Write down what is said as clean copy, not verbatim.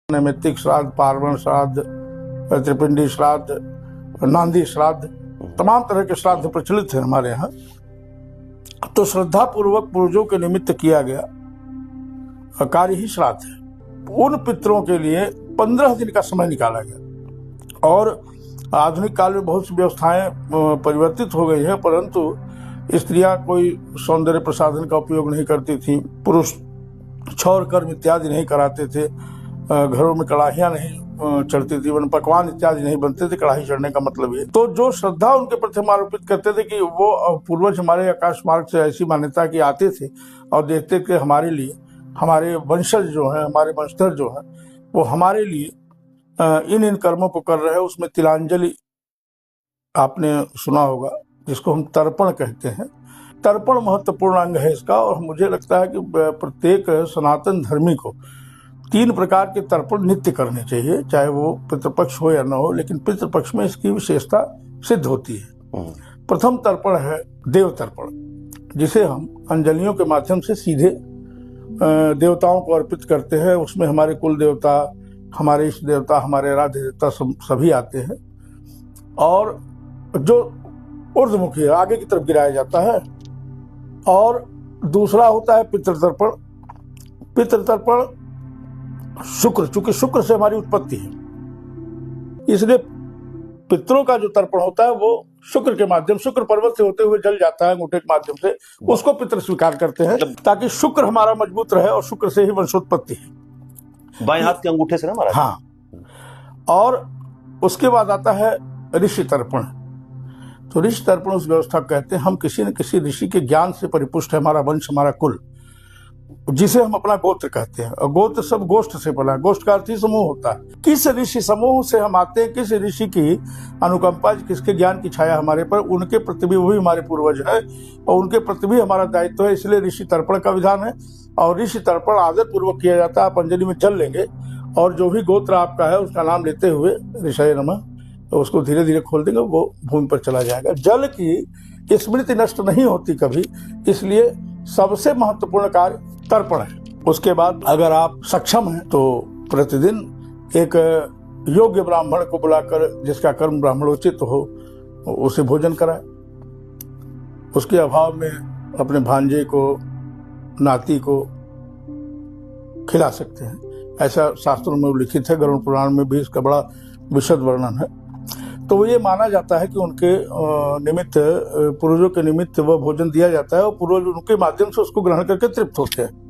नैमित्तिक श्राद्ध, पार्वण श्राद्ध, त्रिपिंडी श्राद्ध, नांदी श्राद्ध, तमाम तरह के श्राद्ध प्रचलित है हमारे यहाँ। तो श्रद्धा पूर्वक पूर्वजों के निमित्त किया गया कार्य ही श्राद्ध है। उन पितरों के लिए 15 दिन का समय निकाला गया। और आधुनिक काल में बहुत सी व्यवस्थाएं परिवर्तित हो गई है, परंतु स्त्रियां कोई सौंदर्य प्रसाधन का उपयोग नहीं करती थी, पुरुष क्षौर कर्म इत्यादि नहीं कराते थे, घरों में कड़ाहियां नहीं चढ़ती थी, पकवान इत्यादि नहीं बनते थे। कड़ाही चढ़ने का मतलब ये। तो जो श्रद्धा उनके प्रति हम आरोपित करते थे कि वो पूर्वज हमारे आकाश मार्ग से ऐसी मान्यता की आते थे और देखते थे हमारे लिए, हमारे वंशज जो हैं, हमारे वंशधर जो हैं, वो हमारे लिए इन कर्मों को कर रहे हैं। उसमें तिलांजलि आपने सुना होगा, जिसको हम तर्पण कहते हैं। तर्पण महत्वपूर्ण अंग है इसका। और मुझे लगता है कि प्रत्येक सनातन धर्मी को 3 प्रकार के तर्पण नित्य करने चाहिए, चाहे वो पितृपक्ष हो या न हो, लेकिन पितृपक्ष में इसकी विशेषता सिद्ध होती है। प्रथम तर्पण है देव तर्पण, जिसे हम अंजलियों के माध्यम से सीधे देवताओं को अर्पित करते हैं। उसमें हमारे कुल देवता, हमारे इष्ट देवता, हमारे आराध्य देवता सभी आते हैं। और जो ऊर्ध्वमुखी है, आगे की तरफ गिराया जाता है। और दूसरा होता है पितृतर्पण। पितृतर्पण शुक्र, चूंकि शुक्र से हमारी उत्पत्ति है, इसलिए पितरों का जो तर्पण होता है वो शुक्र के माध्यम, शुक्र पर्वत से होते हुए जल जाता है अंगूठे के माध्यम से, उसको पितृ स्वीकार करते हैं, ताकि शुक्र हमारा मजबूत रहे। और शुक्र से ही वंशोत्पत्ति है, बाएं हाथ के अंगूठे से ना महाराज। हाँ। और उसके बाद आता है ऋषि तर्पण। तो ऋषि तर्पण उस व्यवस्था कहते हैं, हम किसी न किसी ऋषि के ज्ञान से परिपुष्ट है हमारा वंश, हमारा कुल, जिसे हम अपना गोत्र कहते हैं। और गोत्र सब गोष्ठ से बना है। गोष्ठ का अर्थ ही समूह होता है। किस ऋषि समूह से हम आते हैं, किस ऋषि की अनुकंपा, किसके ज्ञान की छाया हमारे पर, उनके प्रति भी वही हमारे पूर्वज है और उनके प्रति भी हमारा दायित्व है। इसलिए ऋषि तर्पण का विधान है। और ऋषि तर्पण आदर पूर्वक किया जाता है। आप अंजलि में जल लेंगे और जो भी गोत्र आपका है उसका नाम लेते हुए ऋषय नमः, तो उसको धीरे धीरे खोल देंगे, वो भूमि पर चला जाएगा। जल की स्मृति नष्ट नहीं होती कभी, इसलिए सबसे महत्वपूर्ण कार्य तर्पण है। उसके बाद अगर आप सक्षम हैं तो प्रतिदिन एक योग्य ब्राह्मण को बुलाकर, जिसका कर्म ब्राह्मणोचित हो, उसे भोजन कराए। उसके अभाव में अपने भांजे को, नाती को खिला सकते हैं। ऐसा शास्त्रों में उल्लिखित है। गरुड़ पुराण में भी इसका बड़ा विशद वर्णन है। तो ये माना जाता है कि उनके निमित्त, पूर्वजों के निमित्त वह भोजन दिया जाता है और पूर्वज उनके माध्यम से उसको ग्रहण करके तृप्त होते हैं।